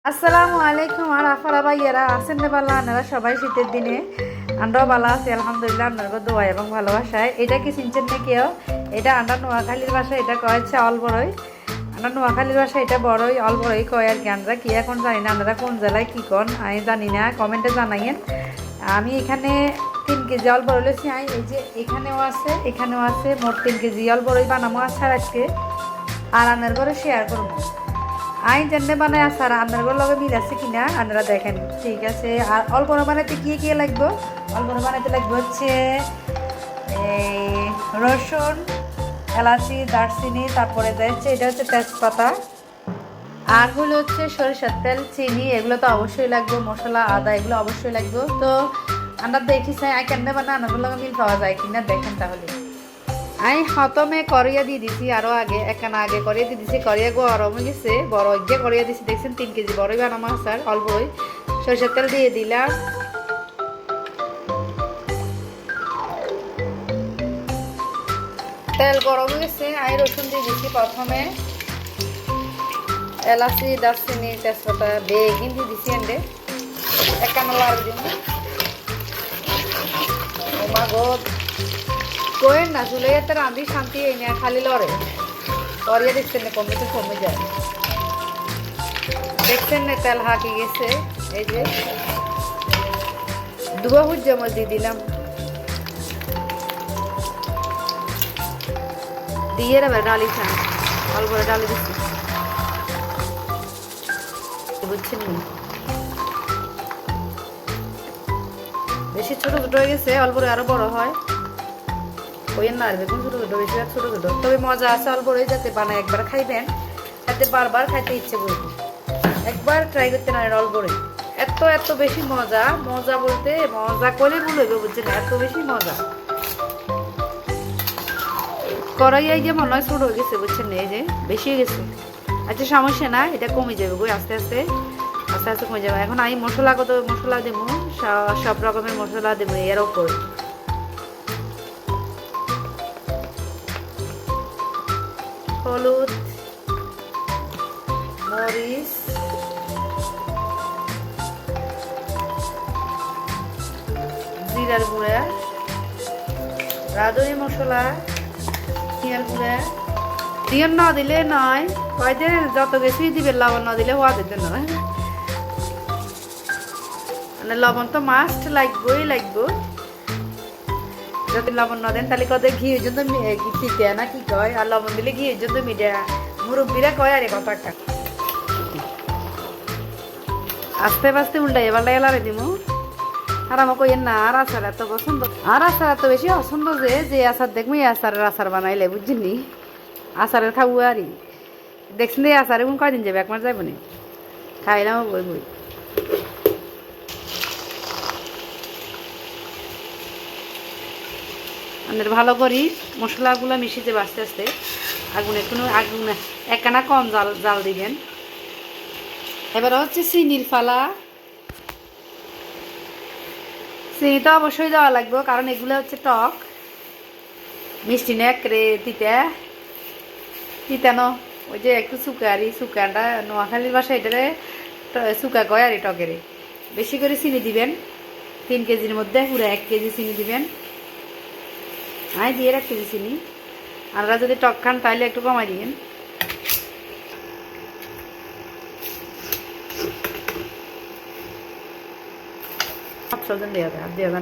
আসসালামু আলাইকুম আর আফারা ভাইয়ারা আছেন না বালা আপনারা সবাই শীতের দিনে আমরাও ভালো আছি আলহামদুলিল্লাহ আপনার দোয়া এবং ভালোবাসায়। এটা কি চিনছেন না কেউ? এটা আমরা নোয়াখালীর ভাষায় এটা কয়েছে অলবড়ই। আমরা নোয়াখালীর ভাষায় এটা বড়ই অলবড়ই কয় আর কি। আমরা কি এখন জানি না আপনারা কোন জেলায় কী কন আমি জানি না, কমেন্টে জানাইয়েন। আমি এখানে 3 কেজি অলবড়ই লেছি। এই যে এখানেও আছে মোট 3 কেজি অলবড়ই বানামো আচার আজকে, আর আপনার ঘরে শেয়ার করবো। আই যেমনি বানায় আসার আপনার লগে মিল আছে কিনা আপনারা দেখেন, ঠিক আছে? আর অল্প বানাইতে কি লাগবে? অল্প বানাইতে লাগবে হচ্ছে রসুন, এলাচি, দারচিনি, তারপরে যাচ্ছে এটা হচ্ছে তেজপাতা, আর হলো হচ্ছে সরিষার তেল, চিনি, এগুলো তো অবশ্যই লাগবে, মশলা, আদা এগুলো অবশ্যই লাগবে। তো আমরা দেখি চাই আই কেমনে বানা আপনার লগে মিল পাওয়া যায় কিনা দেখেন। তাহলে আমি হতমে করিয়া দিয়ে দিছি, আরো আগে একখানা আগে করিয়া দিয়ে দিছি, করিয়া গরম হয়ে গেছে, বড় গিয়ে করিয়া দিছি। দেখছেন 3 কেজি বড়ই বানামো আচার অল্পই। সরিষার তেল দিয়ে দিলাম, তেল গরম হয়ে গেছে। আমি রসুন দিয়ে দিছি প্রথমে, এলাচি, দারচিনি, তেজপাতা বেগিন দিয়ে দিছি এন্ডে একখানা লাড়ু দিব। মাগত কোয়েন না চুলে এতে রাঁধি শান্তি এই না, খালি লড়ে করিয়া দেখছেন না কমে যায়। দেখছেন না তেল হাঁকি গেছে। এই যে দুয়া চামচ দিয়ে দিলাম, দিয়ে এবার ডালি খান অল্প ডালি দিচ্ছি, বুঝছেন না? বেশি ছোট হয়ে গেছে, অল্প আরো বড় হয় ওই না। আর বেগুন ছোট বেশি ছোট, তবে মজা আছে অল্পই, যাতে বানায় একবার খাইবেন তাতে বারবার খাইতে ইচ্ছে করবে। একবার ট্রাই করতে না অল্পই, এত বেশি মজা বলতে মজা করে বলবে, বুঝছেন? এত বেশি মজা। কড়াইয়া গিয়ে মনে হয় ছোট হয়ে গেছে, বুঝছেন? এই যে বেশি হয়ে গেছে। আচ্ছা সমস্যা না, এটা কমে যাবে গো, আস্তে আস্তে কমে যাবে। এখন আমি মশলা দেবো, সব রকমের মশলা দেবো এর ওপর। হলুদ, মরিচ, জিরার গুঁড়া, রাঁধুনি মশলা, জিরার গুঁড়া দিয়ে না দিলে নয়, কয়তে যত বেশি দিবে লবণ না দিলে হওয়া যেত নয়। মানে লবণ তো মাস্ট লাগবো। যদি লবণ না দেন তাহলে কত ঘির জন্য তিতে না কি কয়, আর লবণ দিলে ঘির জন্য মিডিয়া মুরব্বীরা কয় আর কথাটা। আস্তে উল্টাই এবার এলারে দিব। আর আমাকে কই না আর আচার এত পছন্দ, আর আচার এত বেশি পছন্দ যে আচার দেখবো এই আচার বানাইলে, বুঝছিনি? আচারের খাবো আরই। দেখছেন এই আচার এখন কয়দিন যাবে, 1 মাস যাবো না, খাইলাম বই। আমাদের ভালো করি মশলাগুলো মিশিয়ে যাবে আস্তে আগুন একখানা কম জাল দিবেন। এবার হচ্ছে চিনির ফালা। চিনি তো অবশ্যই দেওয়া লাগবে, কারণ এগুলো হচ্ছে টক মিষ্টি না, একরে তিতানো। ওই যে একটু সুকাটা নোয়াখালীর বাসায় এটারে সুকা কয় আর টকেরে। বেশি করে চিনি দিবেন, 3 কেজির মধ্যে পুরো 1 কেজি চিনি দিবেন। দিয়ে 1 কেজি চিনি। আপনারা যদি টক খান তাহলে একটু কমাই দিবেন। দেওয়া